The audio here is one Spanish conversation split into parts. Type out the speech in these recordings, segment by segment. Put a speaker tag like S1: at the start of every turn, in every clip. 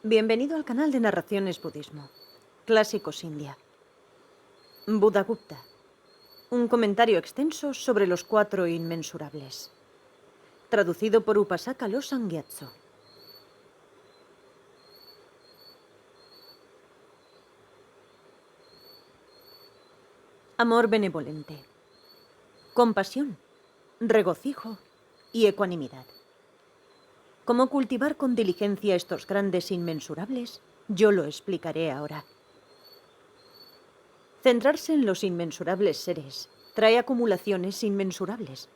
S1: Bienvenido al canal de Narraciones Budismo. Clásicos India. Buddhagupta. Un comentario extenso sobre los 4 inmensurables. Traducido por Upasaka Losang Gyatso. Amor benevolente. Compasión, regocijo y ecuanimidad. ¿Cómo cultivar con diligencia estos grandes inmensurables? Yo lo explicaré ahora. Centrarse en los inmensurables seres trae acumulaciones inmensurables,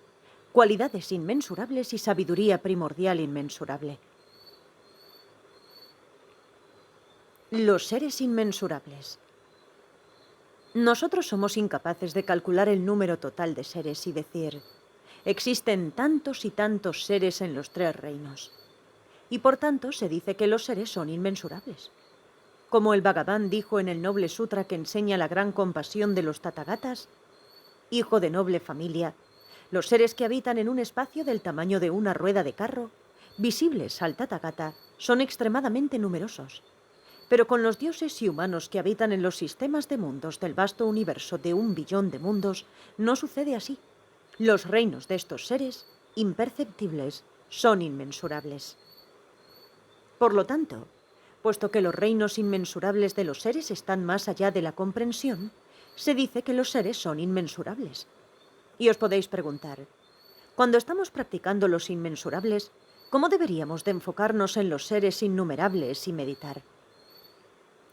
S1: cualidades inmensurables y sabiduría primordial inmensurable. Los seres inmensurables. Nosotros somos incapaces de calcular el número total de seres y decir, existen tantos y tantos seres en los 3 reinos. Y por tanto se dice que los seres son inmensurables. Como el Bhagavan dijo en el noble sutra que enseña la gran compasión de los Tathagatas, hijo de noble familia, los seres que habitan en un espacio del tamaño de una rueda de carro, visibles al Tathagata, son extremadamente numerosos. Pero con los dioses y humanos que habitan en los sistemas de mundos del vasto universo de 1 billón de mundos, no sucede así. Los reinos de estos seres, imperceptibles, son inmensurables. Por lo tanto, puesto que los reinos inmensurables de los seres están más allá de la comprensión, se dice que los seres son inmensurables. Y os podéis preguntar, cuando estamos practicando los inmensurables, ¿cómo deberíamos de enfocarnos en los seres innumerables y meditar?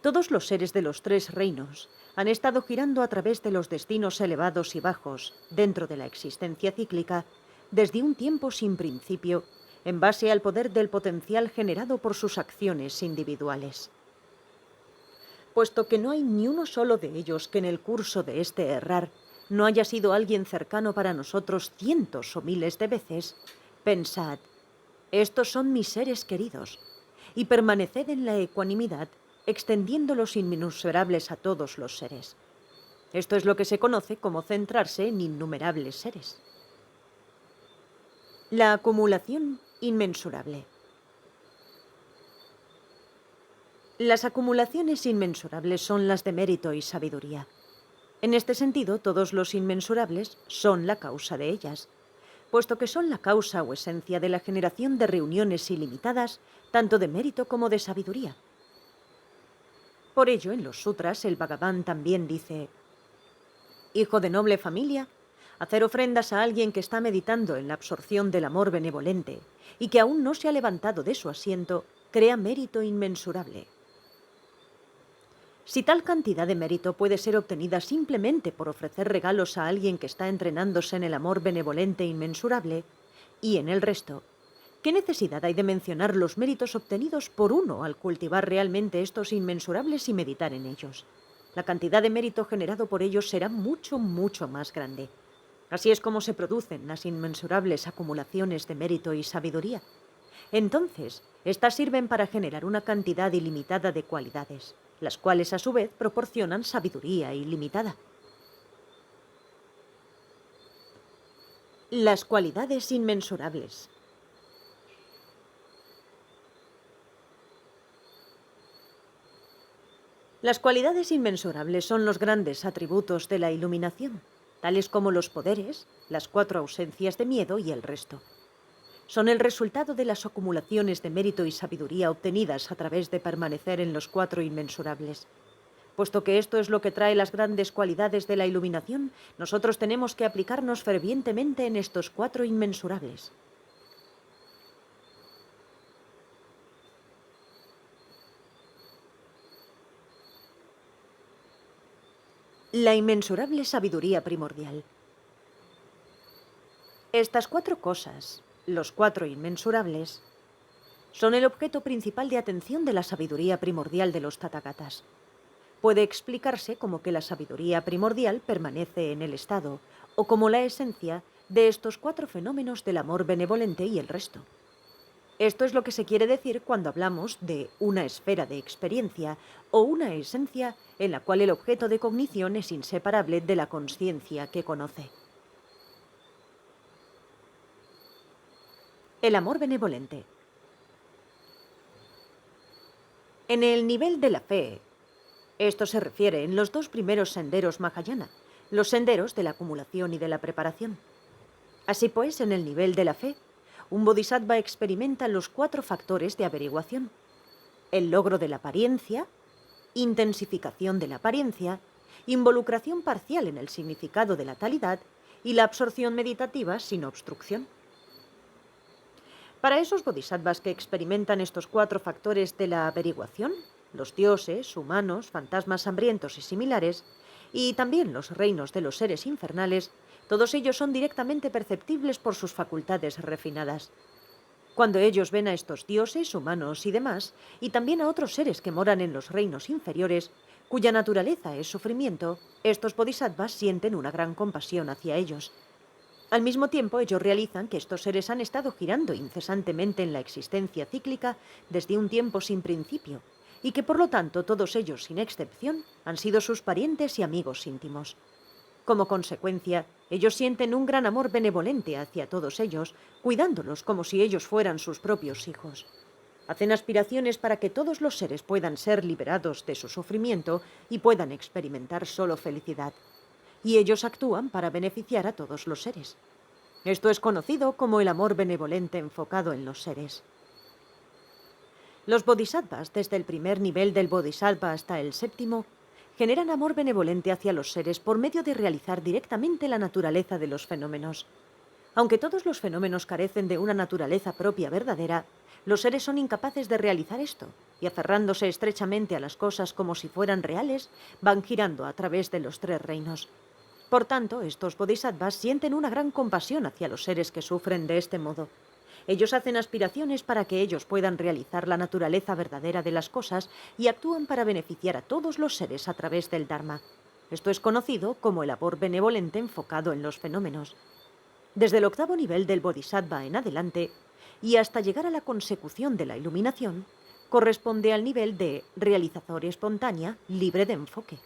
S1: Todos los seres de los 3 reinos han estado girando a través de los destinos elevados y bajos, dentro de la existencia cíclica, desde un tiempo sin principio, en base al poder del potencial generado por sus acciones individuales. Puesto que no hay ni uno solo de ellos que en el curso de este errar no haya sido alguien cercano para nosotros cientos o miles de veces, pensad, estos son mis seres queridos, y permaneced en la ecuanimidad, extendiendo los inmensurables a todos los seres. Esto es lo que se conoce como centrarse en innumerables seres. La acumulación inmensurable. Las acumulaciones inmensurables son las de mérito y sabiduría. En este sentido, todos los inmensurables son la causa de ellas, puesto que son la causa o esencia de la generación de reuniones ilimitadas, tanto de mérito como de sabiduría. Por ello, en los sutras, el Bhagavan también dice, hijo de noble familia, hacer ofrendas a alguien que está meditando en la absorción del amor benevolente y que aún no se ha levantado de su asiento, crea mérito inmensurable. Si tal cantidad de mérito puede ser obtenida simplemente por ofrecer regalos a alguien que está entrenándose en el amor benevolente inmensurable, y en el resto, ¿qué necesidad hay de mencionar los méritos obtenidos por uno al cultivar realmente estos inmensurables y meditar en ellos? La cantidad de mérito generado por ellos será mucho, mucho más grande. Así es como se producen las inmensurables acumulaciones de mérito y sabiduría. Entonces, estas sirven para generar una cantidad ilimitada de cualidades, las cuales a su vez proporcionan sabiduría ilimitada. Las cualidades inmensurables. Las cualidades inmensurables son los grandes atributos de la iluminación, tales como los poderes, las 4 ausencias de miedo y el resto. Son el resultado de las acumulaciones de mérito y sabiduría obtenidas a través de permanecer en los 4 inmensurables. Puesto que esto es lo que trae las grandes cualidades de la iluminación, nosotros tenemos que aplicarnos fervientemente en estos 4 inmensurables. La inmensurable sabiduría primordial. Estas 4 cosas, los 4 inmensurables, son el objeto principal de atención de la sabiduría primordial de los Tathagatas. Puede explicarse como que la sabiduría primordial permanece en el estado, o como la esencia de estos 4 fenómenos del amor benevolente y el resto. Esto es lo que se quiere decir cuando hablamos de una esfera de experiencia o una esencia en la cual el objeto de cognición es inseparable de la consciencia que conoce. El amor benevolente. En el nivel de la fe, esto se refiere en los dos primeros senderos Mahayana, los senderos de la acumulación y de la preparación. Así pues, en el nivel de la fe, un bodhisattva experimenta los 4 factores de averiguación: el logro de la apariencia, intensificación de la apariencia, involucración parcial en el significado de la talidad y la absorción meditativa sin obstrucción. Para esos bodhisattvas que experimentan estos 4 factores de la averiguación, los dioses, humanos, fantasmas hambrientos y similares, y también los reinos de los seres infernales, todos ellos son directamente perceptibles por sus facultades refinadas. Cuando ellos ven a estos dioses, humanos y demás, y también a otros seres que moran en los reinos inferiores, cuya naturaleza es sufrimiento, estos bodhisattvas sienten una gran compasión hacia ellos. Al mismo tiempo, ellos realizan que estos seres han estado girando incesantemente en la existencia cíclica desde un tiempo sin principio, y que por lo tanto todos ellos, sin excepción, han sido sus parientes y amigos íntimos. Como consecuencia, ellos sienten un gran amor benevolente hacia todos ellos, cuidándolos como si ellos fueran sus propios hijos. Hacen aspiraciones para que todos los seres puedan ser liberados de su sufrimiento y puedan experimentar solo felicidad. Y ellos actúan para beneficiar a todos los seres. Esto es conocido como el amor benevolente enfocado en los seres. Los bodhisattvas, desde el primer nivel del bodhisattva hasta el séptimo, generan amor benevolente hacia los seres por medio de realizar directamente la naturaleza de los fenómenos. Aunque todos los fenómenos carecen de una naturaleza propia verdadera, los seres son incapaces de realizar esto, y aferrándose estrechamente a las cosas como si fueran reales, van girando a través de los 3 reinos. Por tanto, estos bodhisattvas sienten una gran compasión hacia los seres que sufren de este modo. Ellos hacen aspiraciones para que ellos puedan realizar la naturaleza verdadera de las cosas y actúan para beneficiar a todos los seres a través del Dharma. Esto es conocido como el amor benevolente enfocado en los fenómenos. Desde el 8º nivel del bodhisattva en adelante, y hasta llegar a la consecución de la iluminación, corresponde al nivel de realizador espontánea libre de enfoque.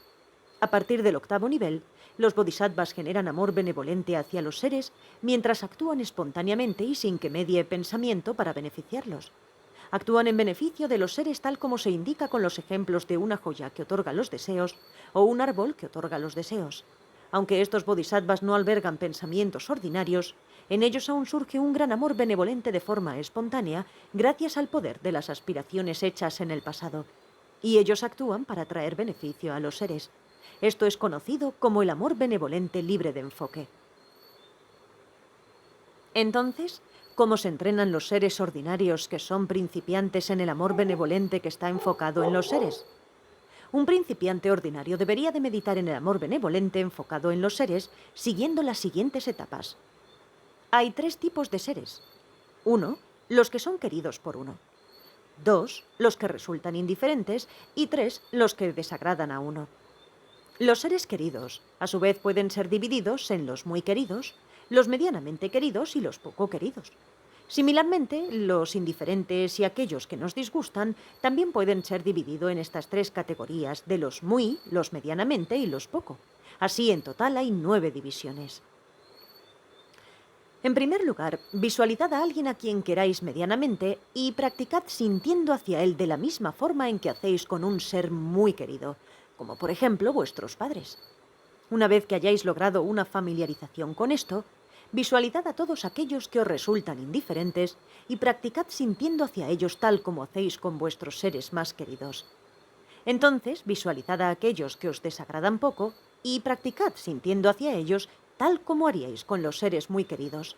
S1: A partir del 8º nivel, los bodhisattvas generan amor benevolente hacia los seres mientras actúan espontáneamente y sin que medie pensamiento para beneficiarlos. Actúan en beneficio de los seres tal como se indica con los ejemplos de una joya que otorga los deseos o un árbol que otorga los deseos. Aunque estos bodhisattvas no albergan pensamientos ordinarios, en ellos aún surge un gran amor benevolente de forma espontánea gracias al poder de las aspiraciones hechas en el pasado. Y ellos actúan para traer beneficio a los seres. Esto es conocido como el amor benevolente libre de enfoque. Entonces, ¿cómo se entrenan los seres ordinarios que son principiantes en el amor benevolente que está enfocado en los seres? Un principiante ordinario debería de meditar en el amor benevolente enfocado en los seres siguiendo las siguientes etapas. Hay 3 tipos de seres. 1. Los que son queridos por uno. 2. Los que resultan indiferentes. Y 3. Los que desagradan a uno. Los seres queridos, a su vez, pueden ser divididos en los muy queridos, los medianamente queridos y los poco queridos. Similarmente, los indiferentes y aquellos que nos disgustan también pueden ser divididos en estas 3 categorías de los muy, los medianamente y los poco. Así, en total hay 9 divisiones. En primer lugar, visualizad a alguien a quien queráis medianamente y practicad sintiendo hacia él de la misma forma en que hacéis con un ser muy querido, como por ejemplo vuestros padres. Una vez que hayáis logrado una familiarización con esto, visualizad a todos aquellos que os resultan indiferentes y practicad sintiendo hacia ellos tal como hacéis con vuestros seres más queridos. Entonces, visualizad a aquellos que os desagradan poco y practicad sintiendo hacia ellos tal como haríais con los seres muy queridos.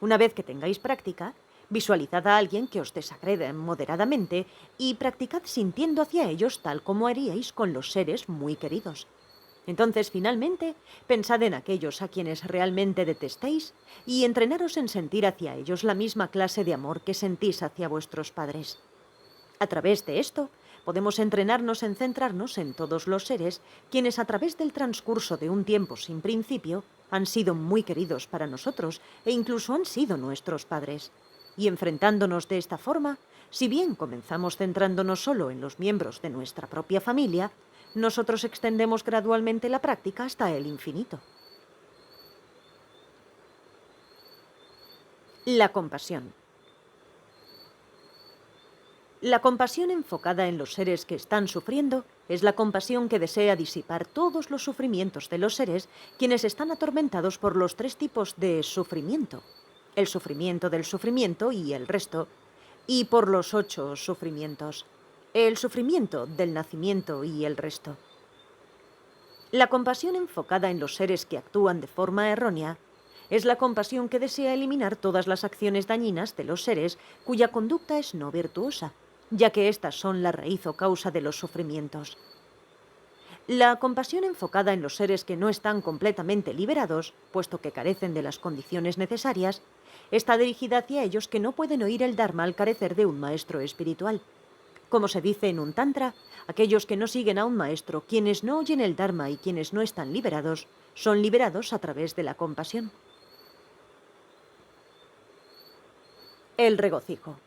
S1: Una vez que tengáis práctica, visualizad a alguien que os desagrade moderadamente y practicad sintiendo hacia ellos tal como haríais con los seres muy queridos. Entonces, finalmente, pensad en aquellos a quienes realmente detestéis y entrenaros en sentir hacia ellos la misma clase de amor que sentís hacia vuestros padres. A través de esto, podemos entrenarnos en centrarnos en todos los seres, quienes a través del transcurso de un tiempo sin principio han sido muy queridos para nosotros e incluso han sido nuestros padres. Y enfrentándonos de esta forma, si bien comenzamos centrándonos solo en los miembros de nuestra propia familia, nosotros extendemos gradualmente la práctica hasta el infinito. La compasión. La compasión enfocada en los seres que están sufriendo es la compasión que desea disipar todos los sufrimientos de los seres quienes están atormentados por los tres tipos de sufrimiento: el sufrimiento del sufrimiento y el resto, y por los 8 sufrimientos: el sufrimiento del nacimiento y el resto. La compasión enfocada en los seres que actúan de forma errónea es la compasión que desea eliminar todas las acciones dañinas de los seres cuya conducta es no virtuosa, ya que éstas son la raíz o causa de los sufrimientos. La compasión enfocada en los seres que no están completamente liberados, puesto que carecen de las condiciones necesarias, está dirigida hacia ellos que no pueden oír el Dharma al carecer de un maestro espiritual. Como se dice en un tantra, aquellos que no siguen a un maestro, quienes no oyen el Dharma y quienes no están liberados, son liberados a través de la compasión. El regocijo.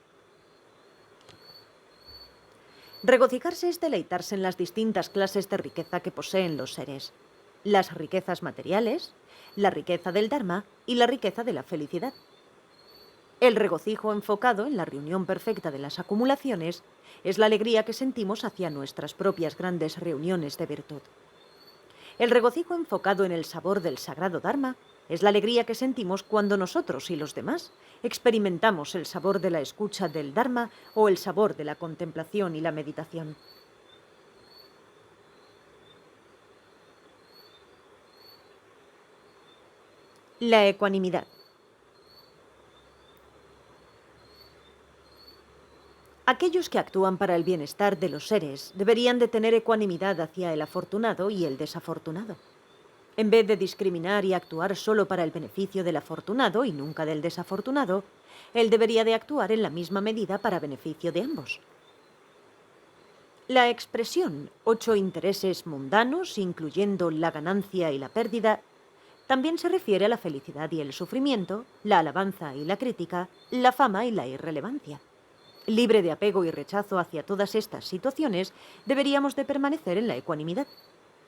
S1: Regocijarse es deleitarse en las distintas clases de riqueza que poseen los seres: las riquezas materiales, la riqueza del Dharma y la riqueza de la felicidad. El regocijo enfocado en la reunión perfecta de las acumulaciones es la alegría que sentimos hacia nuestras propias grandes reuniones de virtud. El regocijo enfocado en el sabor del sagrado Dharma es la alegría que sentimos cuando nosotros y los demás experimentamos el sabor de la escucha del Dharma o el sabor de la contemplación y la meditación. La ecuanimidad. Aquellos que actúan para el bienestar de los seres deberían de tener ecuanimidad hacia el afortunado y el desafortunado. En vez de discriminar y actuar solo para el beneficio del afortunado y nunca del desafortunado, él debería de actuar en la misma medida para beneficio de ambos. La expresión 8 intereses mundanos, incluyendo la ganancia y la pérdida, también se refiere a la felicidad y el sufrimiento, la alabanza y la crítica, la fama y la irrelevancia. Libre de apego y rechazo hacia todas estas situaciones, deberíamos de permanecer en la ecuanimidad.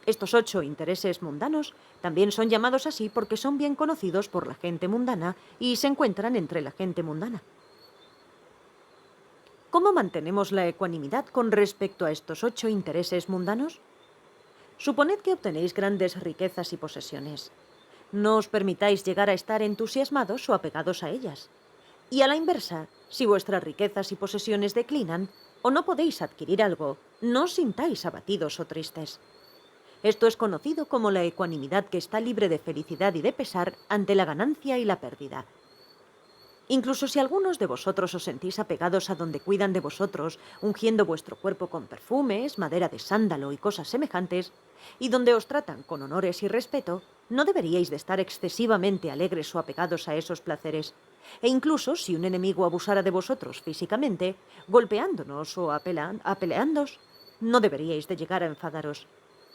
S1: Estos 8 intereses mundanos también son llamados así porque son bien conocidos por la gente mundana y se encuentran entre la gente mundana. ¿Cómo mantenemos la ecuanimidad con respecto a estos 8 intereses mundanos? Suponed que obtenéis grandes riquezas y posesiones. No os permitáis llegar a estar entusiasmados o apegados a ellas. Y a la inversa, si vuestras riquezas y posesiones declinan o no podéis adquirir algo, no os sintáis abatidos o tristes. Esto es conocido como la ecuanimidad que está libre de felicidad y de pesar ante la ganancia y la pérdida. Incluso si algunos de vosotros os sentís apegados a donde cuidan de vosotros, ungiendo vuestro cuerpo con perfumes, madera de sándalo y cosas semejantes, y donde os tratan con honores y respeto, no deberíais de estar excesivamente alegres o apegados a esos placeres. E incluso si un enemigo abusara de vosotros físicamente, golpeándonos o apaleándoos, no deberíais de llegar a enfadaros.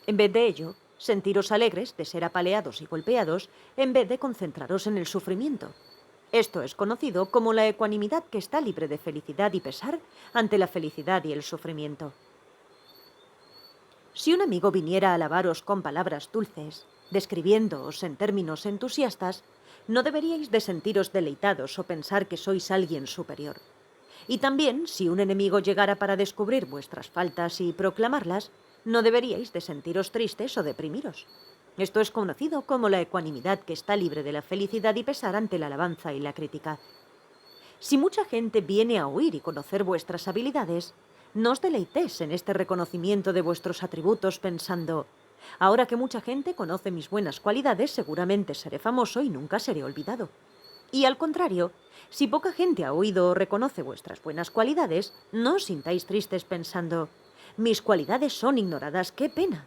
S1: En vez de ello, sentiros alegres de ser apaleados y golpeados, en vez de concentraros en el sufrimiento. Esto es conocido como la ecuanimidad que está libre de felicidad y pesar ante la felicidad y el sufrimiento. Si un amigo viniera a alabaros con palabras dulces, describiéndoos en términos entusiastas, no deberíais de sentiros deleitados o pensar que sois alguien superior. Y también, si un enemigo llegara para descubrir vuestras faltas y proclamarlas, no deberíais de sentiros tristes o deprimiros. Esto es conocido como la ecuanimidad que está libre de la felicidad y pesar ante la alabanza y la crítica. Si mucha gente viene a oír y conocer vuestras habilidades, no os deleitéis en este reconocimiento de vuestros atributos pensando: ahora que mucha gente conoce mis buenas cualidades, seguramente seré famoso y nunca seré olvidado. Y al contrario, si poca gente ha oído o reconoce vuestras buenas cualidades, no os sintáis tristes pensando: mis cualidades son ignoradas, qué pena.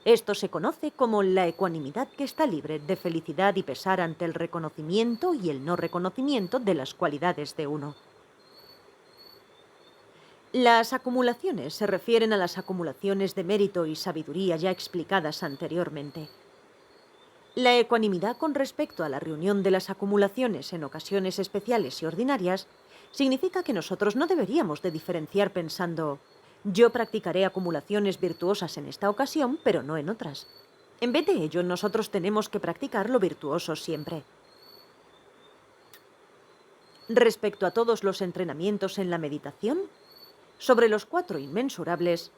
S1: Esto se conoce como la ecuanimidad que está libre de felicidad y pesar ante el reconocimiento y el no reconocimiento de las cualidades de uno. Las acumulaciones se refieren a las acumulaciones de mérito y sabiduría ya explicadas anteriormente. La ecuanimidad con respecto a la reunión de las acumulaciones en ocasiones especiales y ordinarias significa que nosotros no deberíamos de diferenciar pensando: yo practicaré acumulaciones virtuosas en esta ocasión, pero no en otras. En vez de ello, nosotros tenemos que practicar lo virtuoso siempre. Respecto a todos los entrenamientos en la meditación, Sobre los 4 inmensurables,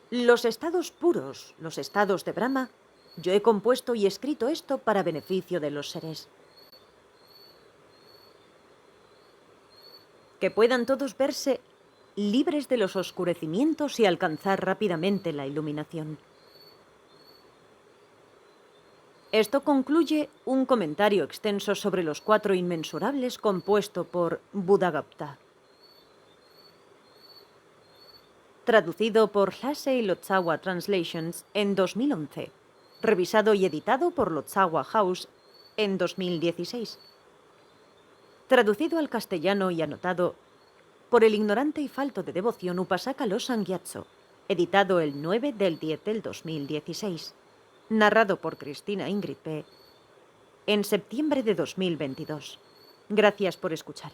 S1: los estados puros, los estados de Brahma, yo he compuesto y escrito esto para beneficio de los seres. Que puedan todos verse libres de los oscurecimientos y alcanzar rápidamente la iluminación. Esto concluye un comentario extenso sobre los 4 inmensurables compuesto por Buddhagupta. Traducido por Hlasey Lotsawa Translations en 2011. Revisado y editado por Lotsawa House en 2016. Traducido al castellano y anotado por el ignorante y falto de devoción Upasaka Losang Gyatso. Editado el 9 del 10 del 2016. Narrado por Cristina Ingrid P. en septiembre de 2022. Gracias por escuchar.